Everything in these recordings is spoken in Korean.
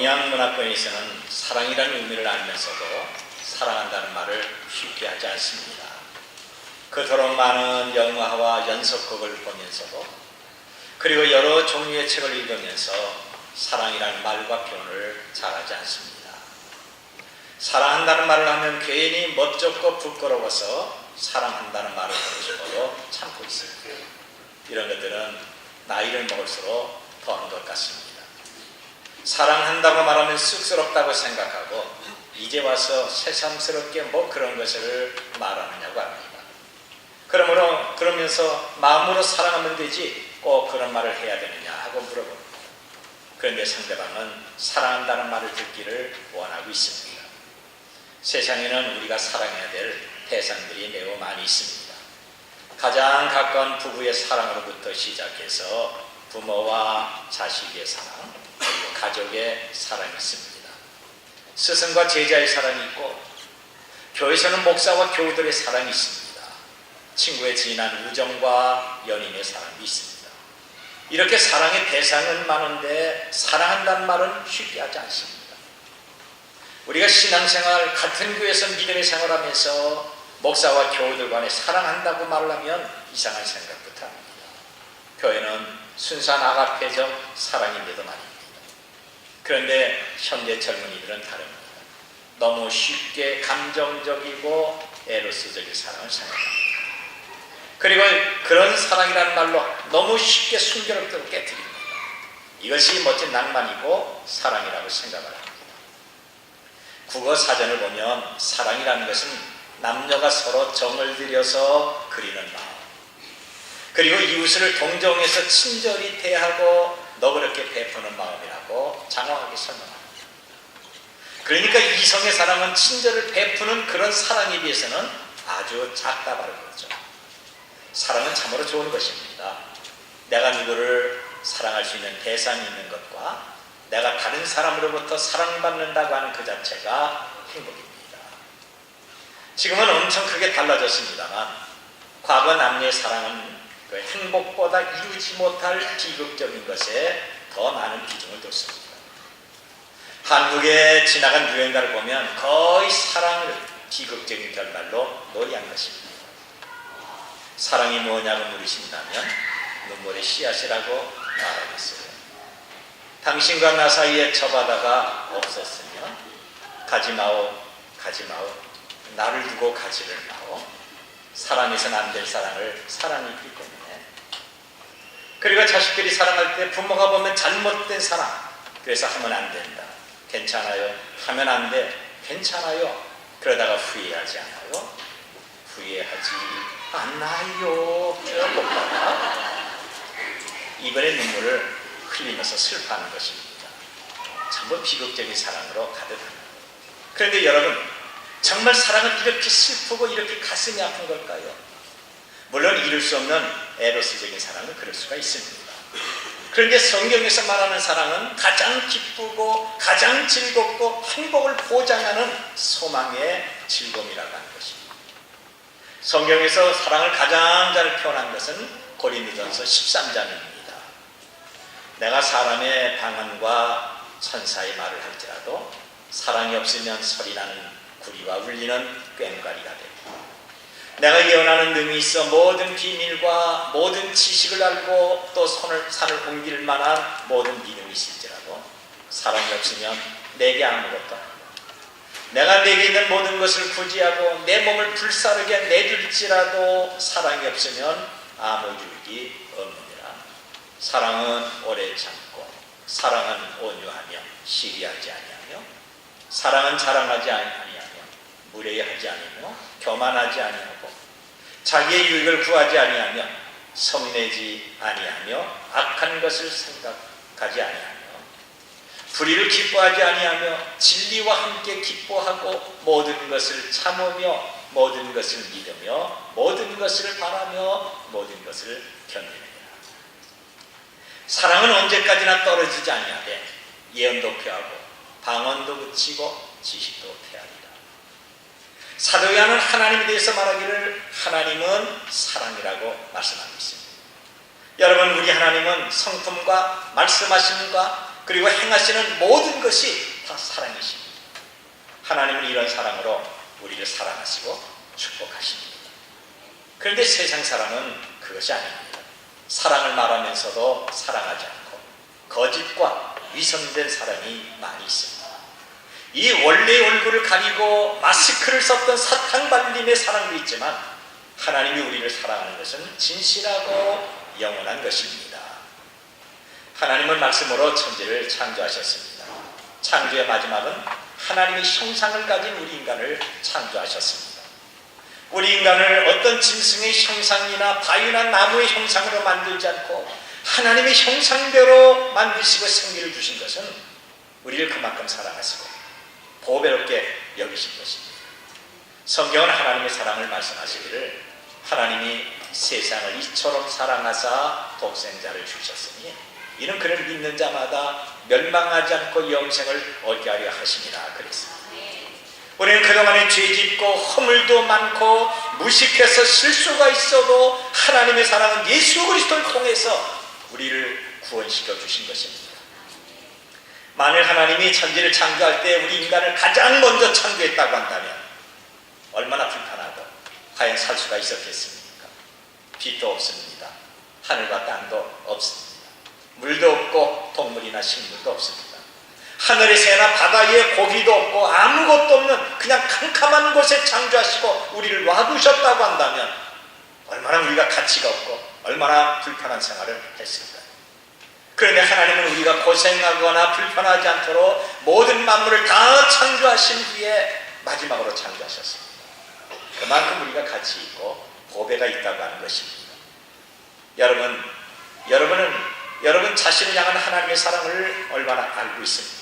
동양 문화권에서는 사랑이라는 의미를 알면서도 사랑한다는 말을 쉽게 하지 않습니다. 그토록 많은 영화와 연속극을 보면서도, 그리고 여러 종류의 책을 읽으면서 사랑이라는 말과 표현을 잘하지 않습니다. 사랑한다는 말을 하면 괜히 멋쩍고 부끄러워서 사랑한다는 말을 하고 싶어도 참고 있습니다. 이런 것들은 나이를 먹을수록 더한 것 같습니다. 사랑한다고 말하면 쑥스럽다고 생각하고 이제 와서 새삼스럽게 뭐 그런 것을 말하느냐고 합니다. 그러면서 마음으로 사랑하면 되지 꼭 그런 말을 해야 되느냐 하고 물어봅니다. 그런데 상대방은 사랑한다는 말을 듣기를 원하고 있습니다. 세상에는 우리가 사랑해야 될 대상들이 매우 많이 있습니다. 가장 가까운 부부의 사랑으로부터 시작해서 부모와 자식의 사랑, 그리고 가족의 사랑이 있습니다. 스승과 제자의 사랑이 있고, 교회에서는 목사와 교우들의 사랑이 있습니다. 친구의 진한 우정과 연인의 사랑이 있습니다. 이렇게 사랑의 대상은 많은데 사랑한다는 말은 쉽게 하지 않습니다. 우리가 신앙생활, 같은 교회에서 믿음의 생활하면서 목사와 교우들 간에 사랑한다고 말을 하면 이상한 생각부터 합니다. 교회는 순수한 아가페적 사랑인데도 말입니다. 그런데 현대 젊은이들은 다릅니다. 너무 쉽게 감정적이고 에로스적인 사랑을 생각합니다. 그리고 그런 사랑이라는 말로 너무 쉽게 순결없도록 깨뜨립니다. 이것이 멋진 낭만이고 사랑이라고 생각을 합니다. 국어 사전을 보면 사랑이라는 것은 남녀가 서로 정을 들여서 그리는 마음, 그리고 이웃을 동정해서 친절히 대하고 너그럽게 베푸는 마음이라고 장황하게 설명합니다. 그러니까 이성의 사랑은 친절을 베푸는 그런 사랑에 비해서는 아주 작다 바르죠. 사랑은 참으로 좋은 것입니다. 내가 누구를 사랑할 수 있는 대상이 있는 것과 내가 다른 사람으로부터 사랑받는다고 하는 그 자체가 행복입니다. 지금은 엄청 크게 달라졌습니다만 과거 남녀의 사랑은 그 행복보다 이루지 못할 비극적인 것에 더 많은 비중을 뒀습니다. 한국에 지나간 유행가를 보면 거의 사랑을 비극적인 결말로 노래한 것입니다. 사랑이 뭐냐고 물으신다면 눈물의 씨앗이라고 말하겠어요. 당신과 나 사이에 저 바다가 없었으면 가지마오 가지마오 나를 두고 가지를 마오. 사랑해서는 안 될 사랑을 사랑했기 때문에. 그리고 자식들이 사랑할 때 부모가 보면 잘못된 사랑, 그래서 하면 안 된다, 괜찮아요, 하면 안 돼, 괜찮아요, 그러다가 후회하지 않아요? 후회하지 않나요? 이번에 눈물을 흘리면서 슬퍼하는 것입니다. 전부 비극적인 사랑으로 가득합니다. 그런데 여러분, 정말 사랑은 이렇게 슬프고 이렇게 가슴이 아픈 걸까요? 물론 이룰 수 없는 에로스적인 사랑은 그럴 수가 있습니다. 그런데 성경에서 말하는 사랑은 가장 기쁘고 가장 즐겁고 행복을 보장하는 소망의 즐거움이라고 하는 것입니다. 성경에서 사랑을 가장 잘 표현한 것은 고린도전서 13장입니다. 내가 사람의 방언과 천사의 말을 할지라도 사랑이 없으면 소리나는 구리와 울리는 꽹과리가 되고, 내가 예언하는 능이 있어 모든 비밀과 모든 지식을 알고 또 산을 옮길 만한 모든 믿음이 있을지라도 사랑이 없으면 내게 아무것도 없다. 내가 내게 있는 모든 것을 구제하고 내 몸을 불사르게 내줄지라도 사랑이 없으면 아무 유익이 없느니라. 사랑은 오래 참고, 사랑은 온유하며 시기하지 아니하며, 사랑은 자랑하지 아니하며 무례하지 아니하며 교만하지 아니하고 자기의 유익을 구하지 아니하며 성내지 아니하며 악한 것을 생각하지 아니하며 불의를 기뻐하지 아니하며 진리와 함께 기뻐하고 모든 것을 참으며 모든 것을 믿으며 모든 것을 바라며 모든 것을 견디느니라. 사랑은 언제까지나 떨어지지 아니하되 예언도 표하고 방언도 그치고 지식도 패하리라. 사도 요한은 하나님에 대해서 말하기를 하나님은 사랑이라고 말씀하고 있습니다. 여러분, 우리 하나님은 성품과 말씀하심과 그리고 행하시는 모든 것이 다 사랑이십니다. 하나님은 이런 사랑으로 우리를 사랑하시고 축복하십니다. 그런데 세상 사람은 그것이 아닙니다. 사랑을 말하면서도 사랑하지 않고 거짓과 위선된 사람이 많이 있습니다. 이 원래의 얼굴을 가리고 마스크를 썼던 사탕 발림의 사랑도 있지만 하나님이 우리를 사랑하는 것은 진실하고 영원한 것입니다. 하나님은 말씀으로 천지를 창조하셨습니다. 창조의 마지막은 하나님의 형상을 가진 우리 인간을 창조하셨습니다. 우리 인간을 어떤 짐승의 형상이나 바위나 나무의 형상으로 만들지 않고 하나님의 형상대로 만드시고 생기를 주신 것은 우리를 그만큼 사랑하시고 보배롭게 여기신 것입니다. 성경은 하나님의 사랑을 말씀하시기를 하나님이 세상을 이처럼 사랑하사 독생자를 주셨으니 이는 그를 믿는 자마다 멸망하지 않고 영생을 얻게 하려 하심이라 그랬습니다. 우리는 그동안에 죄짓고 허물도 많고 무식해서 실수가 있어도 하나님의 사랑은 예수 그리스도를 통해서 우리를 구원시켜 주신 것입니다. 만일 하나님이 천지를 창조할 때 우리 인간을 가장 먼저 창조했다고 한다면 얼마나 불편하고 과연 살 수가 있었겠습니까? 빛도 없습니다. 하늘과 땅도 없습니다. 물도 없고 동물이나 식물도 없습니다. 하늘의 새나 바다에 고기도 없고 아무것도 없는 그냥 캄캄한 곳에 창조하시고 우리를 놔두셨다고 한다면 얼마나 우리가 가치가 없고 얼마나 불편한 생활을 했을까요? 그런데 하나님은 우리가 고생하거나 불편하지 않도록 모든 만물을 다 창조하신 후에 마지막으로 창조하셨습니다. 그만큼 우리가 가치 있고 보배가 있다고 하는 것입니다. 여러분 자신을 향한 하나님의 사랑을 얼마나 알고 있습니까?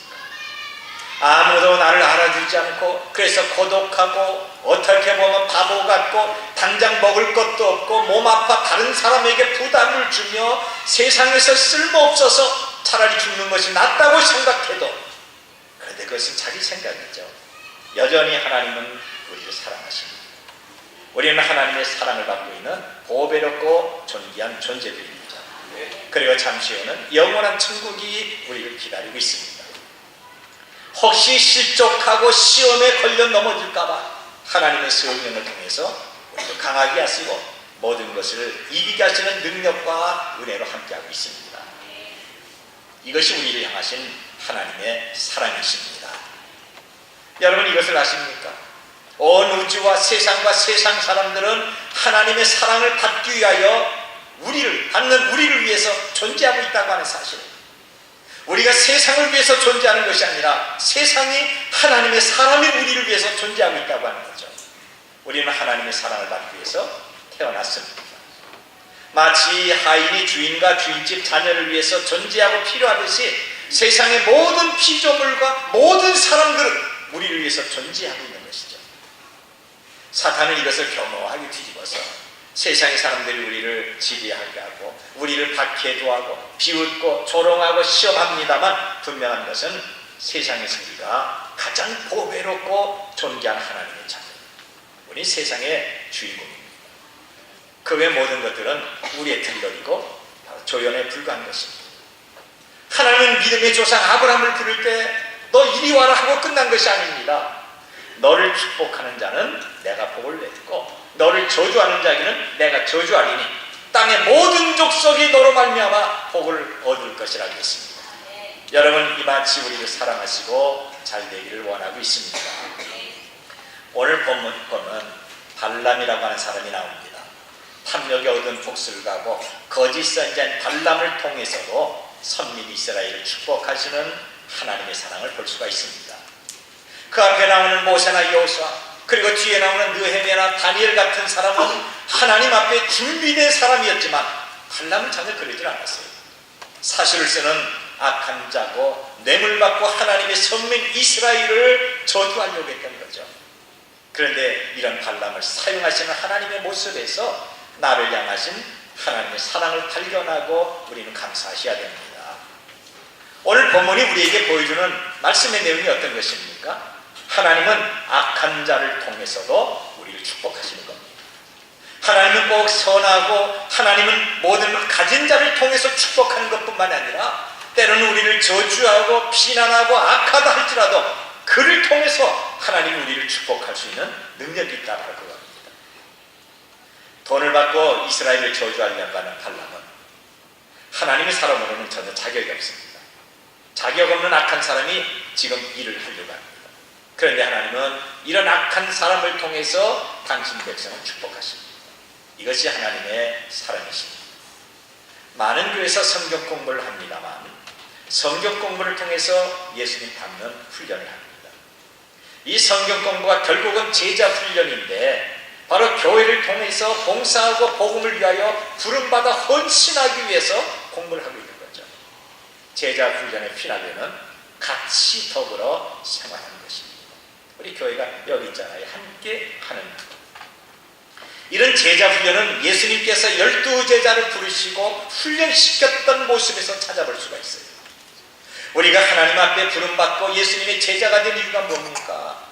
아무도 나를 알아주지 않고 그래서 고독하고 어떻게 보면 바보 같고 당장 먹을 것도 없고 몸 아파 다른 사람에게 부담을 주며 세상에서 쓸모없어서 차라리 죽는 것이 낫다고 생각해도 그런데 그것은 자기 생각이죠. 여전히 하나님은 우리를 사랑하십니다. 우리는 하나님의 사랑을 받고 있는 보배롭고 존귀한 존재들입니다. 그리고 잠시 후는 영원한 천국이 우리를 기다리고 있습니다. 혹시 실족하고 시험에 걸려 넘어질까봐 하나님의 성령을 통해서 우리를 강하게 하시고 모든 것을 이기게 하시는 능력과 은혜로 함께하고 있습니다. 이것이 우리를 향하신 하나님의 사랑이십니다. 여러분 이것을 아십니까? 온 우주와 세상과 세상 사람들은 하나님의 사랑을 받기 위하여 받는 우리를 위해서 존재하고 있다고 하는 사실. 우리가 세상을 위해서 존재하는 것이 아니라 세상이 하나님의 사람이 우리를 위해서 존재하고 있다고 하는 거죠. 우리는 하나님의 사랑을 받기 위해서 태어났습니다. 마치 하인이 주인과 주인집 자녀를 위해서 존재하고 필요하듯이 세상의 모든 피조물과 모든 사람들은 우리를 위해서 존재하고 있는 것이죠. 사탄은 이것을 겸허하게 뒤집어서 세상의 사람들이 우리를 지배하게 하고 우리를 박해도 하고 비웃고 조롱하고 시험합니다만 분명한 것은 세상에서 우리가 가장 보배롭고 존귀한 하나님의 자녀, 우리 세상의 주인공입니다. 그 외 모든 것들은 우리의 들러리고 조연에 불과한 것입니다. 하나님은 믿음의 조상 아브라함을 부를 때 너 이리 와라 하고 끝난 것이 아닙니다. 너를 축복하는 자는 내가 복을 내리고 너를 저주하는 자에게는 내가 저주하리니 땅의 모든 족속이 너로 말미암아 복을 얻을 것이라 했습니다. 여러분 이마치 우리를 사랑하시고 잘 되기를 원하고 있습니다. 오늘 본문 보면 발람이라고 하는 사람이 나옵니다. 탐욕에 얻은 복수를 가고 거짓 선지자인 발람을 통해서도 선민 이스라엘을 축복하시는 하나님의 사랑을 볼 수가 있습니다. 그 앞에 나오는 모세나 여호수아 그리고 뒤에 나오는 느헤미야나 다니엘 같은 사람은 하나님 앞에 준비된 사람이었지만 발람은 전혀 그러질 않았어요. 사실을 쓰는 악한 자고 뇌물받고 하나님의 선민 이스라엘을 저주하려고 했던 거죠. 그런데 이런 발람을 사용하시는 하나님의 모습에서 나를 향하신 하나님의 사랑을 발견하고 우리는 감사하셔야 됩니다. 오늘 본문이 우리에게 보여주는 말씀의 내용이 어떤 것입니까? 하나님은 악한 자를 통해서도 우리를 축복하시는 겁니다. 하나님은 꼭 선하고 하나님은 모든 가진 자를 통해서 축복하는 것뿐만 아니라 때로는 우리를 저주하고 비난하고 악하다 할지라도 그를 통해서 하나님이 우리를 축복할 수 있는 능력이 있다고 할 겁니다. 돈을 받고 이스라엘을 저주하려고 하는 발람은 하나님의 사람으로는 전혀 자격이 없습니다. 자격 없는 악한 사람이 지금 일을 하려고 합니다. 그런데 하나님은 이런 악한 사람을 통해서 당신 백성을 축복하십니다. 이것이 하나님의 사랑이십니다. 많은 교회에서 성경 공부를 합니다만 성경 공부를 통해서 예수님 닮는 훈련을 합니다. 이 성경 공부가 결국은 제자 훈련인데 바로 교회를 통해서 봉사하고 복음을 위하여 부름받아 헌신하기 위해서 공부를 하고 있는 거죠. 제자 훈련의 피나되는 같이 더불어 생활하는 것입니다. 우리 교회가 여기 있잖아요. 함께 하는 것. 이런 제자 훈련은 예수님께서 12제자를 부르시고 훈련시켰던 모습에서 찾아볼 수가 있어요. 우리가 하나님 앞에 부름받고 예수님의 제자가 된 이유가 뭡니까?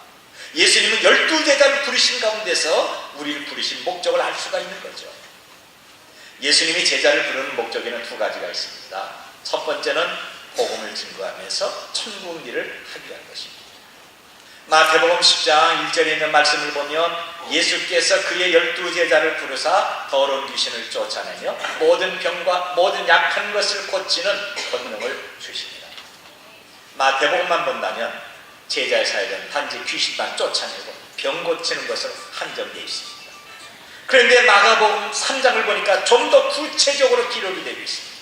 예수님은 12제자를 부르신 가운데서 우리를 부르신 목적을 알 수가 있는 거죠. 예수님이 제자를 부르는 목적에는 두 가지가 있습니다. 첫 번째는 복음을 증거하면서 천국 일을 하기 위한 것입니다. 마태복음 10장 1절에 있는 말씀을 보면 예수께서 그의 12제자를 부르사 더러운 귀신을 쫓아내며 모든 병과 모든 약한 것을 고치는 권능을 주십니다. 마태복음만 본다면 제자의 사역은 단지 귀신만 쫓아내고 병 고치는 것으로 한정되어 있습니다. 그런데 마가복음 3장을 보니까 좀 더 구체적으로 기록이 되고 있습니다.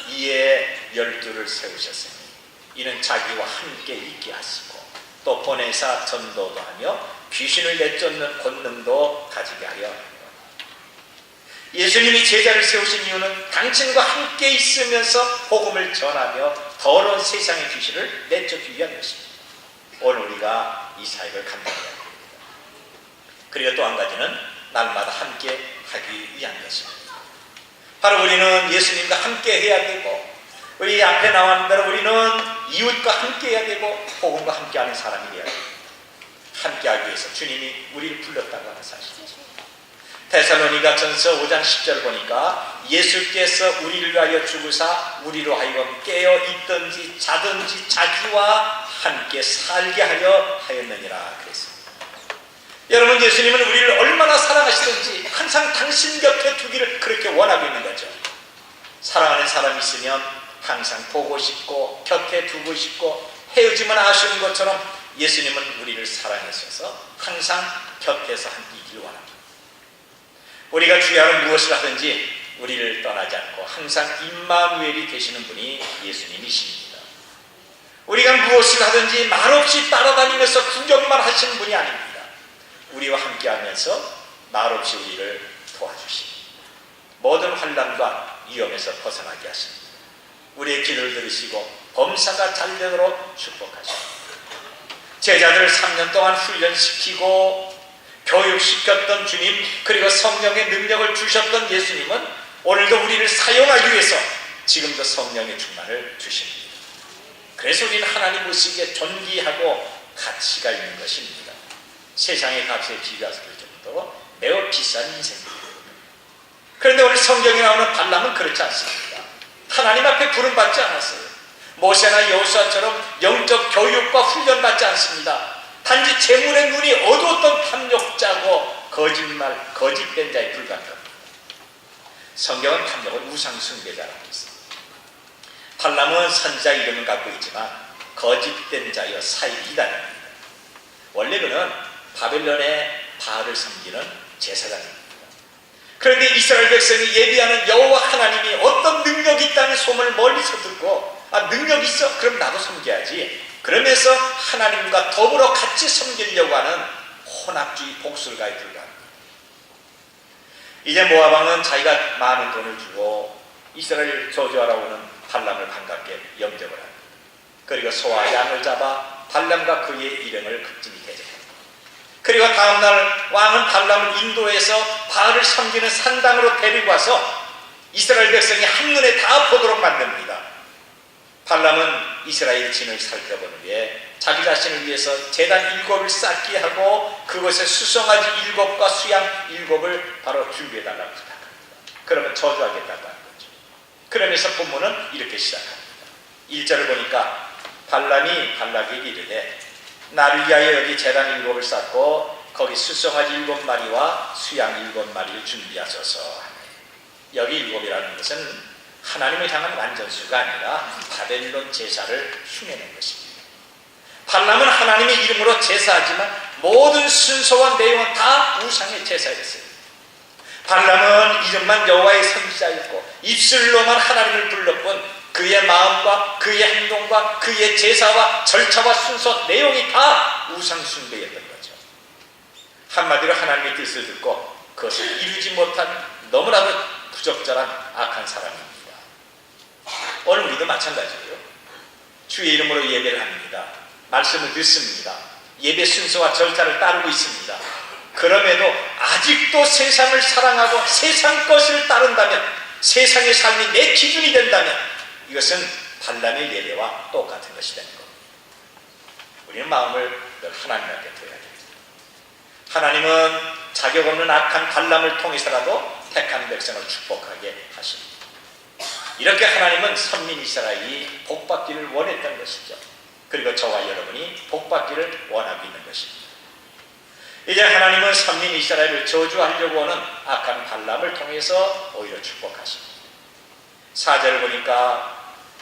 이에 12를 세우셨으니 이는 자기와 함께 있게 하시고 또 보내사 전도도 하며 귀신을 내쫓는 권능도 가지게 하려 합니다. 예수님이 제자를 세우신 이유는 당신과 함께 있으면서 복음을 전하며 더러운 세상의 귀신을 내쫓기 위한 것입니다. 오늘 우리가 이 사역을 감당해야 합니다. 그리고 또 한 가지는 날마다 함께 하기 위한 것입니다. 바로 우리는 예수님과 함께 해야 되고 우리 앞에 나온 대로 우리는 이웃과 함께 해야 되고 복음과 함께하는 사람이 되어야 됩니다. 함께하기 위해서 주님이 우리를 불렀다고 하는 사실이죠. 데살로니가 전서 5장 10절 보니까 예수께서 우리를 위하여 죽으사 우리로 하여금 깨어 있든지 자든지 자기와 함께 살게 하려 하였느니라 그랬습니다. 여러분, 예수님은 우리를 얼마나 사랑하시든지 항상 당신 곁에 두기를 그렇게 원하고 있는 거죠. 사랑하는 사람이 있으면 항상 보고 싶고 곁에 두고 싶고 헤어지면 아쉬운 것처럼 예수님은 우리를 사랑하셔서 항상 곁에서 함께 있기를 원합니다. 우리가 주야로 무엇을 하든지 우리를 떠나지 않고 항상 임마누엘이 되시는 분이 예수님이십니다. 우리가 무엇을 하든지 말없이 따라다니면서 구경만 하시는 분이 아닙니다. 우리와 함께하면서 말없이 우리를 도와주십니다. 모든 환난과 위험에서 벗어나게 하십니다. 우리의 기도를 들으시고 범사가 잘 되도록 축복하십니다. 제자들을 3년 동안 훈련시키고 교육시켰던 주님, 그리고 성령의 능력을 주셨던 예수님은 오늘도 우리를 사용하기 위해서 지금도 성령의 충만을 주십니다. 그래서 우리는 하나님 보시기에 존귀하고 가치가 있는 것입니다. 세상의 값에 비교할 정도로 매우 비싼 인생입니다. 그런데 오늘 성경에 나오는 발람은 그렇지 않습니다. 하나님 앞에 부름받지 않았어요. 모세나 여호수아처럼 영적 교육과 훈련받지 않습니다. 단지 재물의 눈이 어두웠던 탐욕자고 거짓말, 거짓된 자에 불과한 겁니다. 성경은 탐욕을 우상 숭배자라고 했습니다. 발람은 선지자 이름을 갖고 있지만 거짓된 자여 사이비단입니다. 원래 그는 바벨론의 바알을 섬기는 제사장입니다. 그런데 이스라엘 백성이 예비하는 여호와 하나님이 어떤 능력이 있다는 소문을 멀리서 듣고 능력이 있어? 그럼 나도 섬겨야지. 그러면서 하나님과 더불어 같이 섬기려고 하는 혼합주의 복술가에 불과합니다. 이제 모압 왕은 자기가 많은 돈을 주고 이스라엘 저주하라고 하는 발람을 반갑게 영접을 합니다. 그리고 소와 양을 잡아 발람과 그의 일행을 극진히 대접합니다. 그리고 다음날 왕은 발람을 인도해서 바알을 섬기는 산당으로 데리고 와서 이스라엘 백성이 한눈에 다 보도록 만듭니다. 발람은 이스라엘 진을 살펴본 후에 자기 자신을 위해서 제단 7을 쌓게 하고 그것에 수송아지 7과 수양 7을 바로 준비해달라고 부탁합니다. 그러면 저주하겠다고 하는 거죠. 그러면서 본문은 이렇게 시작합니다. 1절을 보니까 발람이 발락에게 이르되 나를 위하여 여기 제단 7을 쌓고 거기 숫송아지 7마리와 수양 7마리를 준비하소서. 여기 7이라는 것은 하나님을 향한 완전수가 아니라 바벨론 제사를 흉내낸 것입니다. 발람은 하나님의 이름으로 제사하지만 모든 순서와 내용은 다 우상의 제사였어요. 발람은 이름만 여호와의 선지자였고 입술로만 하나님을 불렀고 그의 마음과 그의 행동과 그의 제사와 절차와 순서 내용이 다 우상 숭배였던 거죠. 한마디로 하나님의 뜻을 듣고 그것을 이루지 못한 너무나도 부적절한 악한 사람입니다. 오늘 우리도 마찬가지예요. 주의 이름으로 예배를 합니다. 말씀을 듣습니다. 예배 순서와 절차를 따르고 있습니다. 그럼에도 아직도 세상을 사랑하고 세상 것을 따른다면, 세상의 삶이 내 기준이 된다면 이것은 발람의 예배와 똑같은 것이 되는 겁니다. 우리는 마음을 늘 하나님 앞에 둬야 됩니다. 하나님은 자격 없는 악한 발람을 통해서라도 택한 백성을 축복하게 하십니다. 이렇게 하나님은 선민 이스라엘이 복받기를 원했던 것이죠. 그리고 저와 여러분이 복받기를 원하고 있는 것입니다. 이제 하나님은 선민 이스라엘을 저주하려고 하는 악한 발람을 통해서 오히려 축복하십니다. 4절을 보니까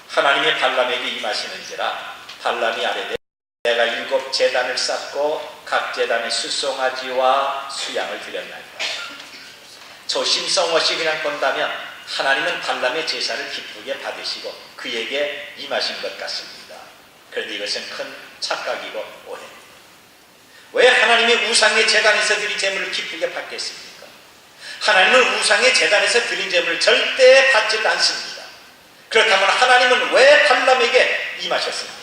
하나님의 발람에게 임하시는지라 발람이 아뢰되 내가 7 제단을 쌓고 각 제단에 숫송아지와 수양을 드렸나이다. 조심성어시 그냥 본다면 하나님은 발람의 제사를 기쁘게 받으시고 그에게 임하신 것 같습니다. 그런데 이것은 큰 착각이고 오해입니다. 왜 하나님의 우상의 제단에서 드린 제물을 기쁘게 받겠습니까? 하나님은 우상의 제단에서 드린 제물을 절대 받지 않습니다. 그렇다면 하나님은 왜 발람에게 임하셨습니까?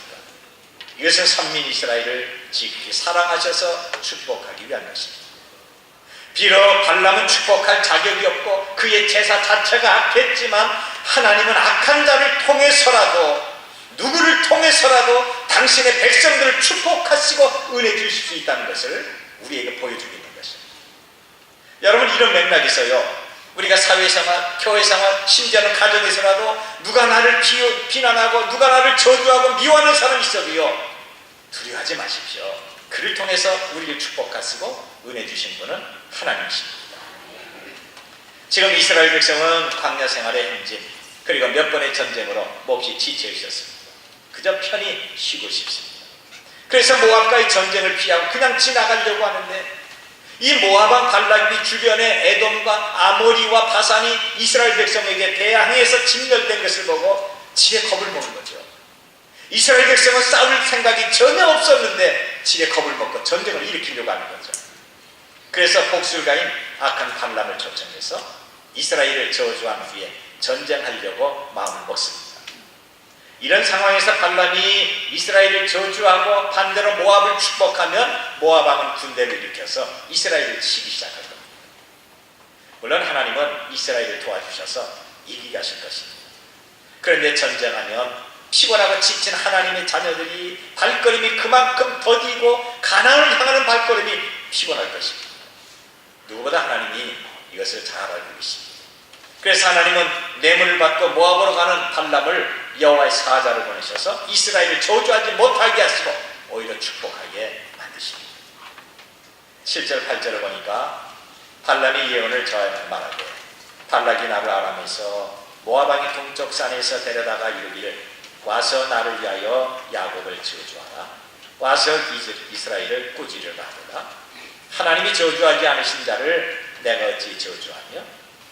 이것은 선민 이스라엘을 지극히 사랑하셔서 축복하기 위한 것입니다. 비록 발람은 축복할 자격이 없고 그의 제사 자체가 악했지만 하나님은 악한 자를 통해서라도, 누구를 통해서라도 당신의 백성들을 축복하시고 은혜 주실 수 있다는 것을 우리에게 보여주고 있는 것입니다. 여러분, 이런 맥락에서요, 우리가 사회생활, 교회생활, 심지어는 가정에서라도 누가 나를 비난하고 누가 나를 저주하고 미워하는 사람이 있어도요, 두려워하지 마십시오. 그를 통해서 우리를 축복하시고 은혜 주신 분은 하나님이십니다. 지금 이스라엘 백성은 광야 생활의 행진, 그리고 몇 번의 전쟁으로 몹시 지쳐 있었습니다. 그저 편히 쉬고 싶습니다. 그래서 모압과의 전쟁을 피하고 그냥 지나가려고 하는데, 이 모압왕 발락이 주변에 에돔과 아모리와 바산이 이스라엘 백성에게 대항해서 진멸된 것을 보고 지레 겁을 먹은 거죠. 이스라엘 백성은 싸울 생각이 전혀 없었는데 지레 겁을 먹고 전쟁을 일으키려고 하는 거죠. 그래서 복술가인 악한 발람을 초청해서 이스라엘을 저주한 후에 전쟁하려고 마음을 먹습니다. 이런 상황에서 발람이 이스라엘을 저주하고 반대로 모압을 축복하면 모압왕은 군대를 일으켜서 이스라엘을 치기 시작할 겁니다. 물론 하나님은 이스라엘을 도와주셔서 이기게 하실 것입니다. 그런데 전쟁하면 피곤하고 지친 하나님의 자녀들이 발걸음이 그만큼 더디고 가나안을 향하는 발걸음이 피곤할 것입니다. 누구보다 하나님이 이것을 잘 알고 계십니다. 그래서 하나님은 뇌물을 받고 모압으로 가는 발람을 여호와의 사자를 보내셔서 이스라엘을 저주하지 못하게 하시고 오히려 축복하게 만드십니다. 7절 8절을 보니까 발람이 예언을 저에게 말하되 발락이 나를 아람에서 모압왕의 동쪽 산에서 데려다가 이르기를 와서 나를 위하여 야곱을 저주하라. 와서 이스라엘을 꾸짖으라 하더라. 하나님이 저주하지 않으신 자를 내가 어찌 저주하며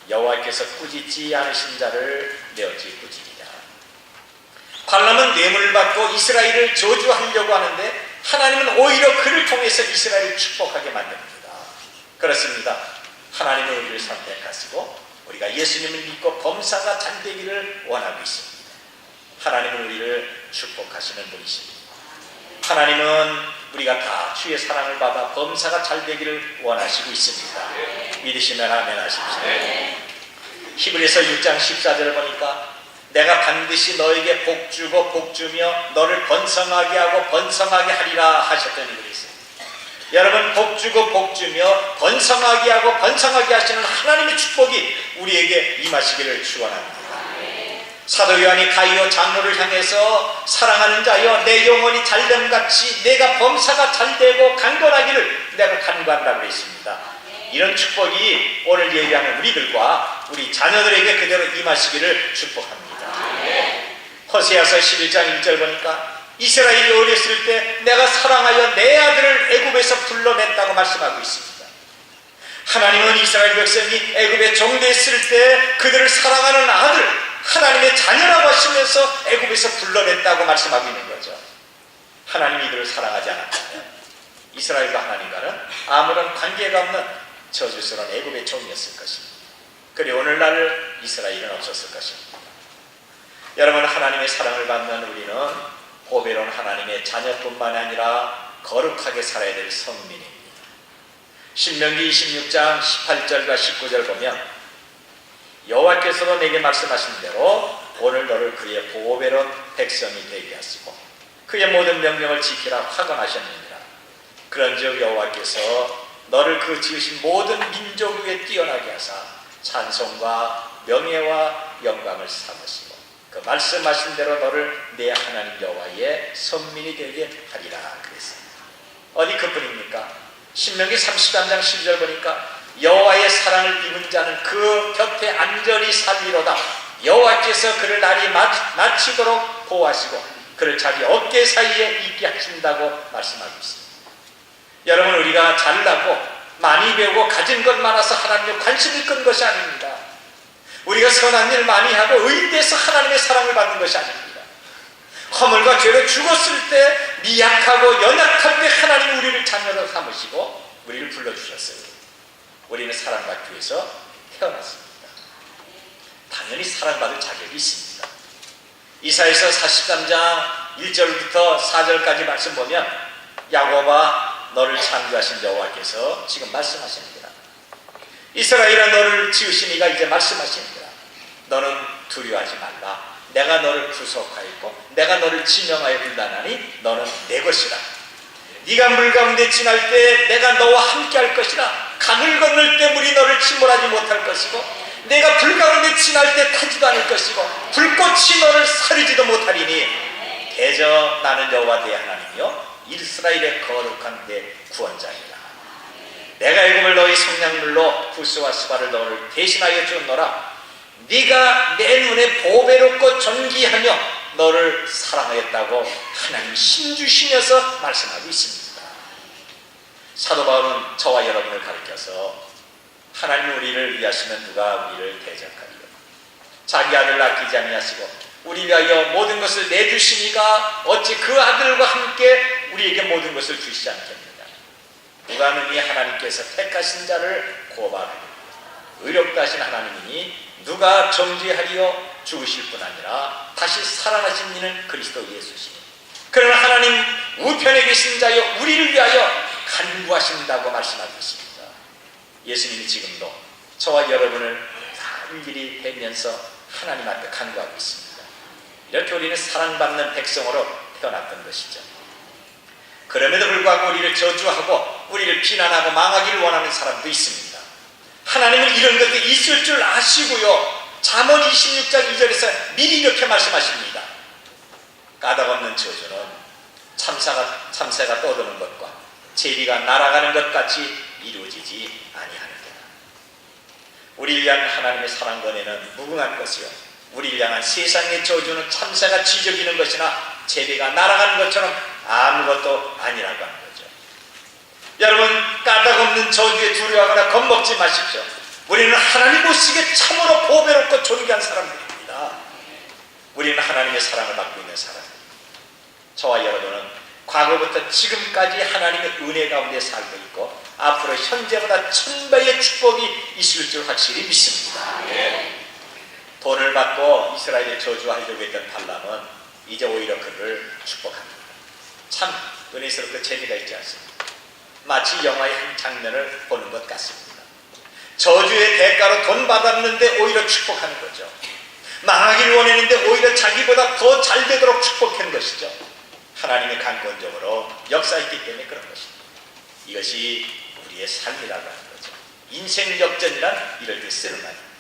여호와께서 꾸짖지 않으신 자를 내 어찌 꾸짖으랴. 발람은 뇌물을 받고 이스라엘을 저주하려고 하는데 하나님은 오히려 그를 통해서 이스라엘을 축복하게 만듭니다. 그렇습니다. 하나님은 우리를 선택하시고 우리가 예수님을 믿고 범사가 잘 되기를 원하고 있습니다. 하나님은 우리를 축복하시는 분이십니다. 하나님은 우리가 다 주의 사랑을 받아 범사가 잘 되기를 원하시고 있습니다. 믿으시면 아멘 하십시오. 히브리서 6장 14절을 보니까 내가 반드시 너에게 복주고 복주며 너를 번성하게 하고 번성하게 하리라 하셨던 이들이 있습니다. 여러분, 복주고 복주며 번성하게 하고 번성하게 하시는 하나님의 축복이 우리에게 임하시기를 축원합니다. 사도 요한이 가이오 장로를 향해서 사랑하는 자여 내 영혼이 잘됨같이 내가 범사가 잘되고 강건하기를 내가 간구한다고 그랬습니다. 이런 축복이 오늘 예배하는 우리들과 우리 자녀들에게 그대로 임하시기를 축복합니다. 호세아서 11장 1절 보니까 이스라엘이 어렸을 때 내가 사랑하여 내 아들을 애굽에서 불러냈다고 말씀하고 있습니다. 하나님은 이스라엘 백성이 애굽에 종되었을 때 그들을 사랑하는 아들, 하나님의 자녀라고 하시면서 애굽에서 불러냈다고 말씀하고 있는 거죠. 하나님이 이들을 사랑하지 않았다면 이스라엘과 하나님과는 아무런 관계가 없는 저주스러운 애굽의 종이었을 것입니다. 그리고 오늘날 이스라엘은 없었을 것입니다. 여러분, 하나님의 사랑을 받는 우리는 보배로운 하나님의 자녀뿐만 아니라 거룩하게 살아야 될 성민입니다. 신명기 26장 18절과 19절 보면 여호와께서도 내게 말씀하신 대로 오늘 너를 그의 보배로운 백성이 되게 하시고 그의 모든 명령을 지키라 화건하셨느니라. 그런즉 여호와께서 너를 그 지으신 모든 민족 위에 뛰어나게 하사 찬송과 명예와 영광을 삼으시고 그 말씀하신 대로 너를 내 하나님 여호와의 선민이 되게 하리라 그랬습니다. 어디 그뿐입니까? 신명기 33장 12절 보니까 여호와의 사랑을 입은 자는 그 곁에 안전히 살리로다. 여호와께서 그를 날이 마치도록 보호하시고 그를 자기 어깨 사이에 있게 하신다고 말씀하고 있습니다. 여러분, 우리가 잘나고 많이 배우고 가진 것 많아서 하나님의 관심을 끈 것이 아닙니다. 우리가 선한 일 많이 하고 의인돼서 하나님의 사랑을 받는 것이 아닙니다. 허물과 죄로 죽었을 때 미약하고 연약할 때 하나님 우리를 자녀로 삼으시고 우리를 불러주셨어요. 우리는 사랑받기 위해서 태어났습니다. 당연히 사랑받을 자격이 있습니다. 이사야서 43장 1절부터 4절까지 말씀 보면 야곱아 너를 창조하신 여호와께서 지금 말씀하십니다. 이스라엘아 너를 지으신 이가 이제 말씀하십니다. 너는 두려워하지 말라. 내가 너를 구속하였고 내가 너를 지명하여 불러나니 너는 내 것이라. 네가 물 가운데 지날 때 내가 너와 함께 할 것이라. 강을 건널 때 물이 너를 침몰하지 못할 것이고 내가 불 가운데 지날 때 타지도 않을 것이고 불꽃이 너를 사르지도 못하리니 대저 나는 여호와 내 하나님이요 이스라엘의 거룩한 내 구원자이라. 내가 애굽을 너희 성량물로 구스와 스바를 너를 대신하여 주었노라. 네가 내 눈에 보배롭고 존귀하며 너를 사랑하였다고 하나님 신주시면서 말씀하고 있습니다. 사도 바울은 저와 여러분을 가르쳐서 하나님 우리를 위하시면 누가 우리를 대적하리요. 자기 아들을 아끼지 아니하시고 우리 위하여 모든 것을 내주시니가 어찌 그 아들과 함께 우리에게 모든 것을 주시지 않겠느냐. 누가 능히 하나님께서 택하신 자를 고발하리요. 의롭다 하신 하나님이니 누가 정죄하리요. 죽으실 뿐 아니라 다시 살아나신 이는 그리스도 예수시니 그러나 하나님 우편에 계신 자여 우리를 위하여 간구하신다고 말씀하고 있습니다. 예수님이 지금도 저와 여러분을 다 일일이 뵈면서 하나님 앞에 간구하고 있습니다. 이렇게 우리는 사랑받는 백성으로 태어났던 것이죠. 그럼에도 불구하고 우리를 저주하고 우리를 비난하고 망하기를 원하는 사람도 있습니다. 하나님은 이런 것들이 있을 줄 아시고요. 잠언 26장 2절에서 미리 이렇게 말씀하십니다. 까닭없는 저주는 참새가 떠드는 것과 제비가 날아가는 것 같이 이루어지지 아니하느니라. 우리를 향한 하나님의 사랑 권해는 무궁한 것이요 우리를 향한 세상의 저주는 참새가 지저귀는 것이나 제비가 날아가는 것처럼 아무것도 아니라고 하는 거죠. 여러분, 까닭없는 저주에 두려워하거나 겁먹지 마십시오. 우리는 하나님 보시기에 참으로 보배롭고 존귀한 사람들입니다. 우리는 하나님의 사랑을 받고 있는 사람입니다. 저와 여러분은 과거부터 지금까지 하나님의 은혜 가운데 살고 있고 앞으로 현재보다 천배의 축복이 있을 줄 확실히 믿습니다. 돈을 받고 이스라엘에 저주하려고 했던 발람은 이제 오히려 그를 축복합니다. 참 은혜스럽고 재미가 있지 않습니까? 마치 영화의 한 장면을 보는 것 같습니다. 저주의 대가로 돈 받았는데 오히려 축복하는 거죠. 망하기를 원했는데 오히려 자기보다 더 잘 되도록 축복한 것이죠. 하나님의 강권적으로 역사했기 때문에 그런 것입니다. 이것이 우리의 삶이라고 하는 거죠. 인생 역전이란 이럴 때 쓰는 말입니다.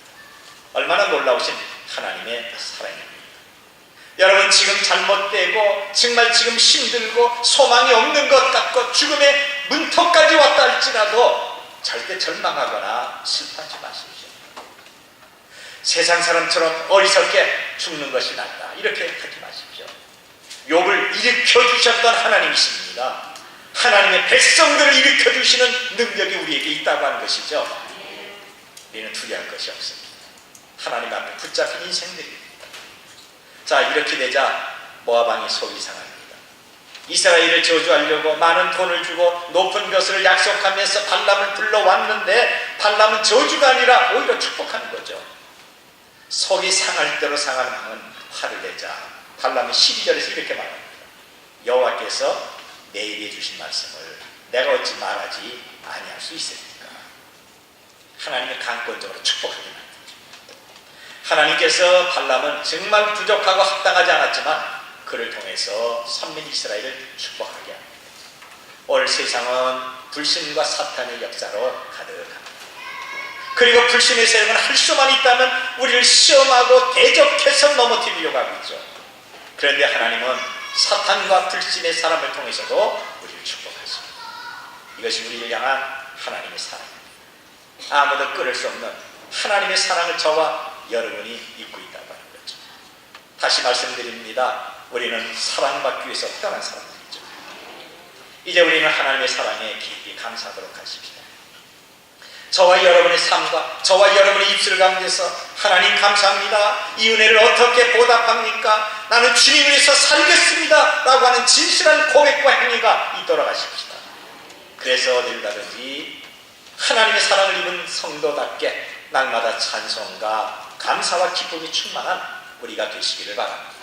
얼마나 놀라우신 하나님의 사랑입니다. 여러분 지금 잘못되고 정말 지금 힘들고 소망이 없는 것 같고 죽음의 문턱까지 왔다 할지라도 절대 절망하거나 슬퍼하지 마십시오. 세상 사람처럼 어리석게 죽는 것이 낫다 이렇게 하지 마십시오. 욥을 일으켜주셨던 하나님이십니다. 하나님의 백성들을 일으켜주시는 능력이 우리에게 있다고 하는 것이죠. 우리는 두려워할 것이 없습니다. 하나님 앞에 붙잡힌 인생들입니다. 자, 이렇게 되자 모압 왕이 속이 상합니다. 이스라엘을 저주하려고 많은 돈을 주고 높은 것을 약속하면서 발람을 불러왔는데 발람은 저주가 아니라 오히려 축복하는 거죠. 속이 상할 대로 상하는 왕은 화를 내자 발람이 12절에서 이렇게 말합니다. 여호와께서 내게 주신 말씀을 내가 어찌 말하지 아니할 수 있습니까? 하나님이 강권적으로 축복하게 만듭니다. 하나님께서 발람은 정말 부족하고 합당하지 않았지만 그를 통해서 선민 이스라엘을 축복하게 합니다. 오늘 세상은 불신과 사탄의 역사로 가득합니다. 그리고 불신의 세력은 할 수만 있다면 우리를 시험하고 대적해서 넘어뜨리려고 하고 있죠. 그런데 하나님은 사탄과 불신의 사람을 통해서도 우리를 축복하십니다. 이것이 우리를 향한 하나님의 사랑입니다. 아무도 끊을 수 없는 하나님의 사랑을 저와 여러분이 입고 있다고 하는 거죠. 다시 말씀드립니다. 우리는 사랑받기 위해서 태어난 사람들이죠. 이제 우리는 하나님의 사랑에 깊이 감사하도록 하십시다. 저와 여러분의 삶과 저와 여러분의 입술 가운데서 하나님 감사합니다. 이 은혜를 어떻게 보답합니까? 나는 주님 위해서 살겠습니다 라고 하는 진실한 고백과 행위가 있도록 하십시다. 그래서 어딜 가든지 하나님의 사랑을 입은 성도답게 날마다 찬송과 감사와 기쁨이 충만한 우리가 되시기를 바랍니다.